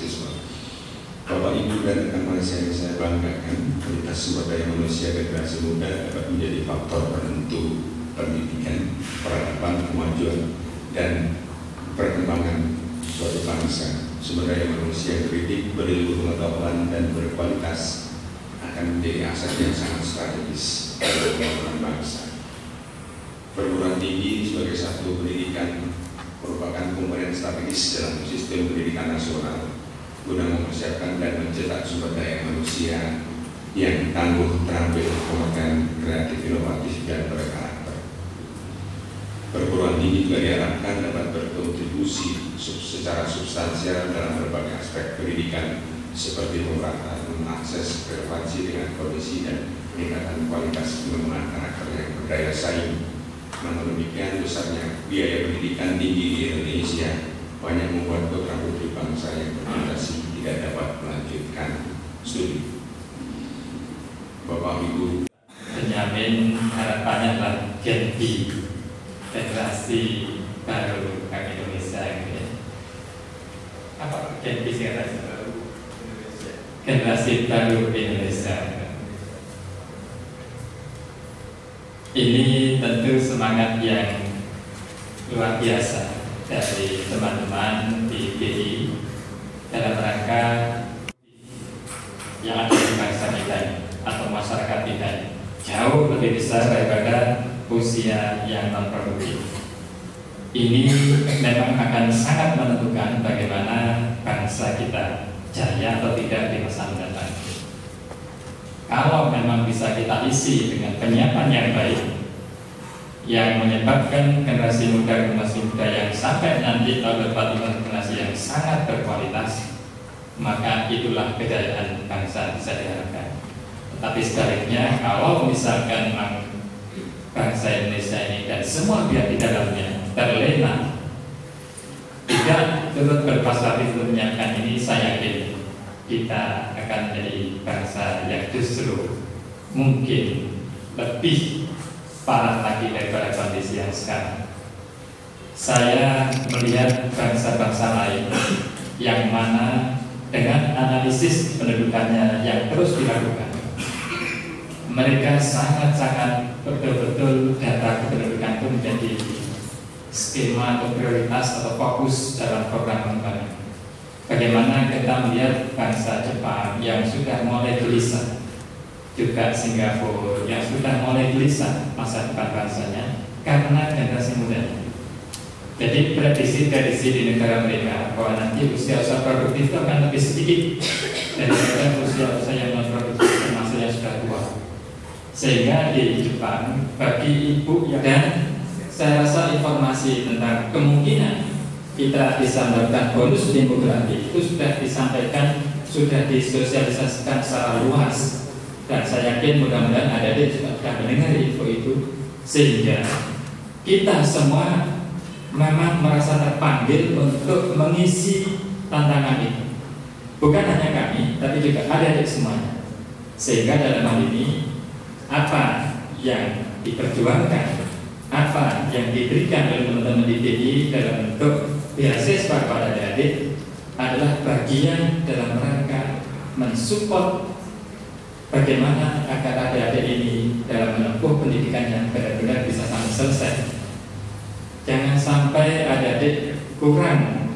mahasiswa. Bapak, Ibu, dan rekan Malaysia yang saya banggakan, kualitas sumber daya manusia generasi muda dapat menjadi faktor penentu pendidikan, peradaban, kemajuan, dan perkembangan suatu bangsa. Sumber daya manusia yang terdidik, berilmu pengetahuan, dan berkualitas akan menjadi aset yang sangat strategis dalam pembangunan bangsa. Perguruan tinggi sebagai satu pendidikan merupakan komponen strategis dalam sistem pendidikan nasional guna mempersiapkan dan mencetak sumber daya manusia yang tangguh, terampil, kompeten, kreatif, inovatif, dan berkarakter. Perguruan tinggi juga diharapkan dapat berkontribusi secara substansial dalam berbagai aspek pendidikan seperti pemerataan mengakses relevansi dengan kondisi dan peningkatan kualitas pengembangan karakter yang berdaya saing. Namun demikian, besarnya biaya pendidikan tinggi di Indonesia banyak membuat putra-putri bangsa yang berprestasi tidak dapat melanjutkan studi. Bapak Ibu, menjamin harapannya adalah Gen Z, generasi baru Indonesia. Apa Gen Z generasi baru? Generasi baru Indonesia. Ini tentu semangat yang luar biasa dari teman-teman di BI dalam rangka yang ada di bangsa kita atau masyarakat kita jauh lebih besar daripada usia yang non produktif. Ini memang akan sangat menentukan bagaimana bangsa kita jaya atau tidak di masa mendatang. Kalau memang bisa kita isi dengan penyiapan yang baik, yang menyebabkan generasi muda yang sampai nanti tahun depan generasi yang sangat berkualitas, maka itulah kejayaan bangsa bisa diharapkan. Tetapi sebaliknya, kalau misalkan memang bangsa Indonesia ini dan semua pihak di dalamnya terlena, tidak turut berpasatif untuk menyiapkan ini, saya yakin kita akan menjadi bangsa yang justru mungkin lebih parah lagi daripada kondisi yang sekarang. Saya melihat bangsa-bangsa lain yang mana dengan analisis pendudukannya yang terus dilakukan, mereka sangat-sangat betul-betul data kependudukan itu menjadi skema atau prioritas atau fokus dalam program pengembangan. Bagaimana kita melihat bangsa Jepang yang sudah mulai gelisah, juga Singapura yang sudah mulai gelisah masa depan bangsanya karena generasi muda. Jadi prediksi di negara mereka bahwa nanti usia-usia produktif itu akan lebih sedikit daripada usia-usia yang non produktif termasuk yang sudah tua. Sehingga di Jepang bagi ibu dan saya rasa informasi tentang kemungkinan kita bisa melakukan bonus demografi itu sudah disampaikan, sudah disosialisasikan secara luas, dan saya yakin mudah-mudahan adik-adik juga sudah mendengar info itu, sehingga kita semua memang merasa terpanggil untuk mengisi tantangan ini. Bukan hanya kami, tapi juga adik-adik semuanya. Sehingga dalam hal ini apa yang diperjuangkan, apa yang diberikan oleh teman-teman di DI dalam bentuk beasiswa kepada adik-adik adalah bagian dalam rangka mensupport bagaimana agar adik-adik ini dalam menempuh pendidikan yang benar-benar bisa sampai selesai. Jangan sampai adik-adik kurang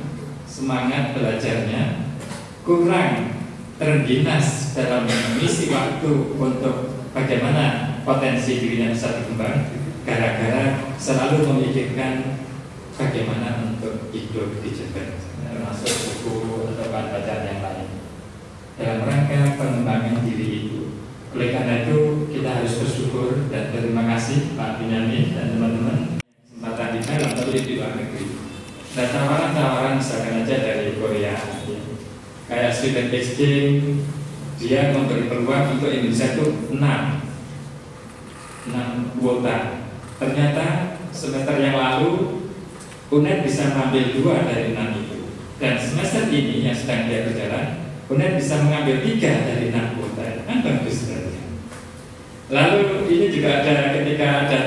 semangat belajarnya, kurang terengginas dalam mengisi waktu untuk bagaimana potensi dirinya bisa berkembang, gara-gara selalu memikirkan bagaimana untuk hidup di Jember, termasuk buku atau bahan bacaan yang lain dalam rangka pengembangan diri itu. Oleh karena itu kita harus bersyukur dan terima kasih Pak Binyamin dan teman-teman kesempatan kita untuk di luar negeri. Dan tawaran-tawaran misalkan aja dari Korea, kayak student exchange, dia memberi peluang untuk Indonesia itu 6 kuota. Ternyata semester yang lalu UNED bisa mengambil 2 dari 6 itu, dan semester ini yang sedang dia berjalan, UNED bisa mengambil 3 dari 6 kuota. Kan bagus sebenarnya. Lalu ini juga ada ketika ada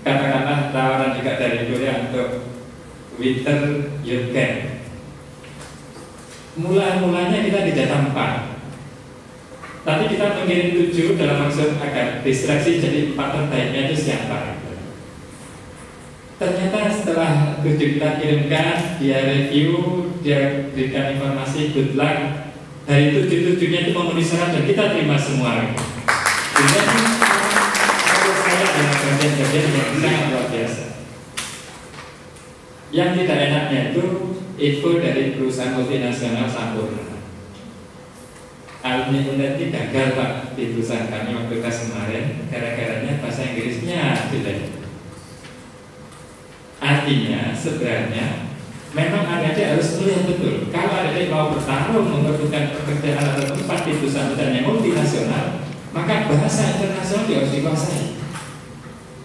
katakanlah tawaran juga dari Korea untuk winter youth camp. Mula-mulanya kita di data 4, tapi kita mengirim 7 dalam maksud agar distraksi jadi 4 terbaiknya itu siapa. Ternyata setelah 7 kita kirimkan, dia review, dia berikan informasi good luck. Dari 7-7-nya itu memenuhi syarat dan kita terima semua. Jadi menurut saya adalah bagian-bagian yang sangat luar biasa. Yang tidak enaknya itu info dari perusahaan multinasional Sampurna. Alumni UNED gagal Pak di perusahaan kami waktu tes kemarin, gara-garanya bahasa Inggrisnya jelek. Artinya sebenarnya memang adik-adik harus melihat betul. Kalau adik-adik mau bertarung memperebutkan pekerjaan atau tempat di perusahaan yang multinasional, maka bahasa internasional harus dikuasai.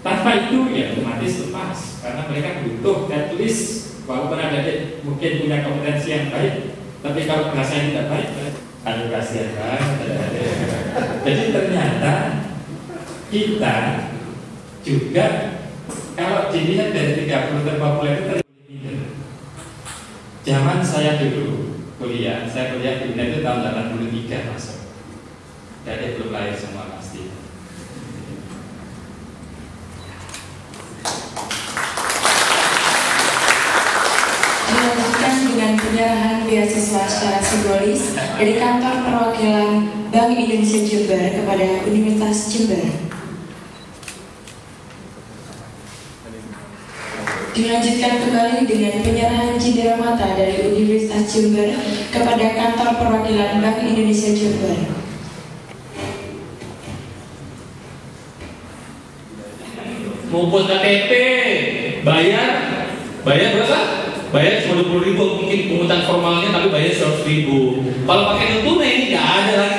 Tanpa itu ya otomatis lepas, karena mereka butuh at least, walaupun adik-adik mungkin punya kompetensi yang baik, tapi kalau bahasanya tidak baik, aduh kasihan banget adik-adik. Jadi ternyata kita juga kalau dilihat dari 30 terpopuler itu terlihat. Zaman saya dulu kuliah, saya kuliah di UNED itu tahun 83 masuk. Jadi belum lahir semua pasti. Dilanjutkan dengan penyerahan beasiswa secara simbolis dari kantor perwakilan Bank Indonesia Jember kepada Universitas Jember. Dilanjutkan kembali dengan penyerahan cindera mata dari Universitas Jember kepada kantor perwakilan Bank Indonesia Jember. Maupun KTP bayar berapa? Bayar cuma 20.000, mungkin pungutan formalnya, tapi bayar 100.000. Kalau pakai non tunai ini nggak ada lagi